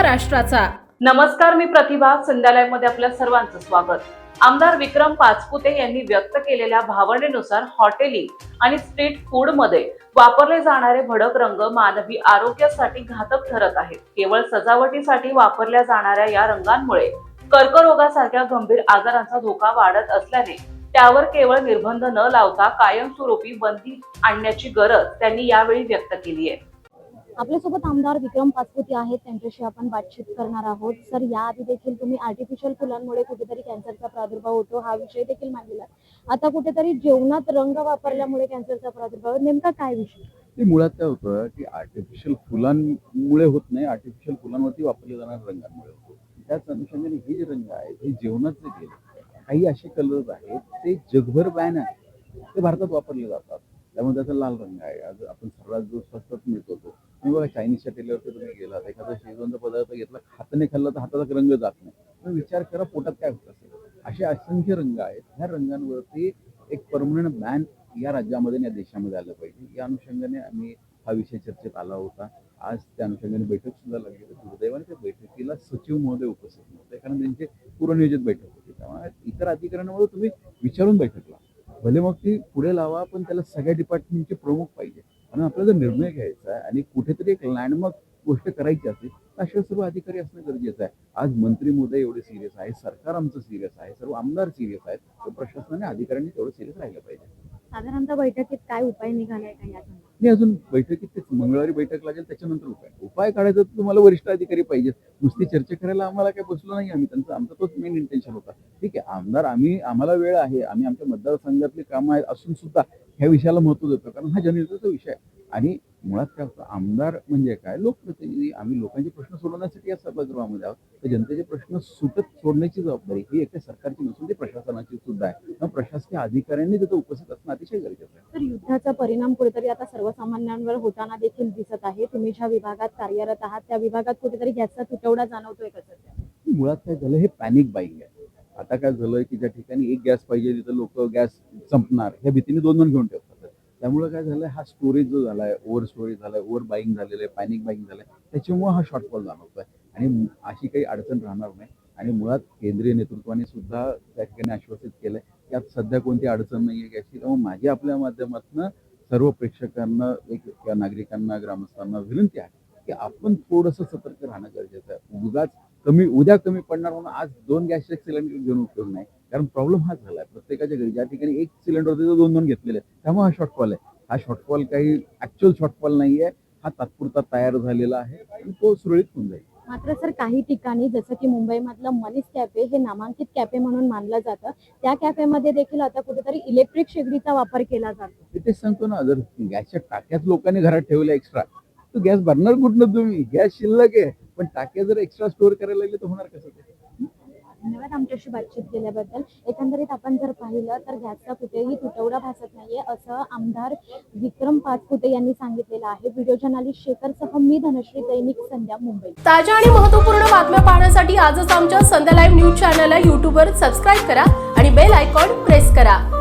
महाराष्ट्राचा। नमस्कार, मी प्रतिभा। संध्या लाईव्ह मध्ये आपल्या सर्वांचं स्वागत। आमदार विक्रम पाचपुते यांनी व्यक्त केलेल्या भावनेनुसार हॉटेलिंग आणि स्ट्रीट फूड मध्ये वापरले जाणारे भडक रंग मानवी आरोग्यासाठी घातक ठरत आहेत। केवळ सजावटीसाठी वापरल्या जाणाऱ्या या रंगांमुळे कर्करोगासारख्या गंभीर आजारांचा धोका वाढत असल्याने त्यावर केवळ निर्बंध न लावता कायमस्वरूपी बंदी आणण्याची गरज त्यांनी यावेळी व्यक्त केली आहे। आपल्यासोबत आमदार विक्रम पाचपुते आहेत, त्यांच्याशी आपण बातचीत करणार आहोत। सर, याआधी देखील तुम्ही आर्टिफिशियल फुलांमुळे कुठेतरी कॅन्सरचा प्रादुर्भाव होतो हा विषय देखील मांडला। आता कुठेतरी जेवणात रंग वापरल्यामुळे कॅन्सरचा प्रादुर्भाव, नेमका काय विषय? ते मुळात काय होतं की आर्टिफिशियल फुलांमुळे होत नाही, आर्टिफिशियल फुलांवरती वापरले जाणाऱ्या रंगांमुळे होतो। त्याच अनुषंगाने हे जे रंग आहेत हे जेवणाचे गेले, काही असे कलर्स आहेत ते जगभर बॅन आहे, ते भारतात वापरले जातात। त्यामुळे त्याचा लाल रंग आहे, आज आपण सर्वात जो स्वस्तात मिळतो तो तुम्ही बघा, चायनीजच्या टेलरवरती तुम्ही गेलात, एखादा शेजवानचा पदार्थ घेतला, हाताने खाल्ला तर हाताचा रंग जात नाही, पण विचार करा पोटात काय होत असेल। असे असंख्य रंग आहेत, ह्या रंगांवरती एक परमनंट बॅन या राज्यामध्ये या देशामध्ये आलं पाहिजे। या अनुषंगाने आम्ही हा विषय चर्चेत आला होता। आज त्या अनुषंगाने बैठक सुद्धा लागली होती। दुर्दैवाने त्या बैठकीला सचिव महोदय उपस्थित नव्हते, कारण त्यांची पूर्वनियोजित बैठक होती। त्यामुळे इतर अधिकाऱ्यांमुळे तुम्ही विचारून बैठकला, भले मग ती पुढे लावा, पण त्याला सगळ्या डिपार्टमेंटचे प्रमुख पाहिजे। आणि आपल्याला जर निर्णय घ्यायचा आहे आणि कुठेतरी एक लँडमार्क गोष्ट करायची असेल तर अशा सर्व अधिकारी असणं गरजेचं आहे। आज मंत्री महोदय एवढे सिरियस आहे, सरकार आमचं सिरियस आहे, सर्व आमदार सिरियस आहेत, तर प्रशासनाने अधिकाऱ्यांनी तेवढं सिरियस राहिलं पाहिजे। साधारणतः बैठकीत काय उपाय निघालाय का यातून? नाही, अजून बैठकीत तेच मंगळवारी बैठक लागेल, त्याच्यानंतर उपाय काढायचा तर तुम्हाला वरिष्ठ अधिकारी पाहिजे। नुसती चर्चा करायला आम्हाला काय बसलो नाही आम्ही, आमचा तोच मेन इंटेन्शन होता। ठीक आहे, आमदार आम्हाला वेळ आहे, आम्ही आमच्या मतदारसंघातली कामं आहेत असून सुद्धा ह्या विषयाला महत्त्व देतो, कारण हा जनहिताचा विषय आहे। आणि मुळात काय होतं, आमदार म्हणजे काय, लोकप्रतिनिधी। आम्ही लोकांचे प्रश्न सोडवण्यासाठी या सभागृहामध्ये आहोत, तर जनतेचे प्रश्न सोडण्याची जबाबदारी ही एकट्या सरकारची नसून ती प्रशासनाची सुद्धा आहे। मग प्रशासकीय अधिकाऱ्यांनी तिथे उपस्थित असणं अतिशय गरजेचं आहे। तर युद्धाचा परिणाम कुठेतरी आता सर्वसामान्यांवर होताना देखील दिसत आहे। तुम्ही ज्या विभागात कार्यरत आहात त्या विभागात कुठेतरी गॅसचा तुटवडा जाणवतोय का सध्या? मुळात काय झालं, हे पॅनिक बाईंग आहे। आता काय झालं की ज्या ठिकाणी एक गॅस पाहिजे तिथं लोक गॅस संपणार ह्या भीतीने दोन घेऊन ठेवतात। त्यामुळे काय झालं, हा स्टोरेज जो झालाय, ओव्हर स्टोरेज झालाय, ओव्हर बाईंग झालेलं आहे, पॅनिक बाईंग झालंय, त्याच्यामुळे हा शॉर्टफॉल जाणवतोय। आणि अशी काही अडचण राहणार नाही। आणि मुळात केंद्रीय नेतृत्वाने सुद्धा त्या ठिकाणी आश्वासित केलंय की यात सध्या कोणती अडचण नाही आहे गॅसची। त्यामुळे माझी आपल्या माध्यमातून सर्व प्रेक्षकांना, एक नागरिकांना, ग्रामस्थांना विनंती आहे की आपण थोडंसं सतर्क राहणं गरजेचं आहे। उगाच उद्या कमी पडणार म्हणून आज 2 गॅसचे सिलेंडर घेऊन उपयोग नाही, कारण प्रॉब्लेम हाच झालाय प्रत्येकाच्या घरी, ज्या ठिकाणी एक सिलेंडर होते 2 घेतलेले, त्यामुळे हा शॉर्टफॉल आहे। हा शॉर्टफॉल काही ऍक्च्युअल शॉर्टफॉल नाहीये, हा तात्पुरता तयार झालेला आहे आणि तो सुरळीत होऊन जाईल। मात्र सर, काही ठिकाणी जसं की मुंबईमधलं मनीष कॅफे हे नामांकित कॅफे म्हणून मानलं जातं, त्या कॅफेमध्ये देखील आता कुठेतरी इलेक्ट्रिक शेगडीचा वापर केला जातो। तेच सांगतो ना, जर गॅसच्या टाक्याच लोकांनी घरात ठेवल्या एक्स्ट्रा, तर गॅस भरणार कुठनं तुम्ही? गॅस शिल्लक आहे, पण टाक्या जर एक्स्ट्रा स्टोअर करायला लागले तर होणार कसं ते? धन्यवाद आमच्याशी बातचीत केल्याबद्दल। एकंदरीत आपण जर पाहिलं तर गॅसचा कुठेही तुटवडा भासत नाहीये असं आमदार विक्रम पाचपुते यांनी सांगितलेलं आहे। व्हिडिओ जर्नलिस्ट शेखरसह मी धनश्री, दैनिक संध्या, मुंबई। ताज्या आणि महत्त्वपूर्ण बातम्या पाहण्यासाठी आजच आमच्या संध्या लाईव्ह न्यूज चॅनलला YouTubeवर सबस्क्राईब करा आणि बेल आयकॉन प्रेस करा।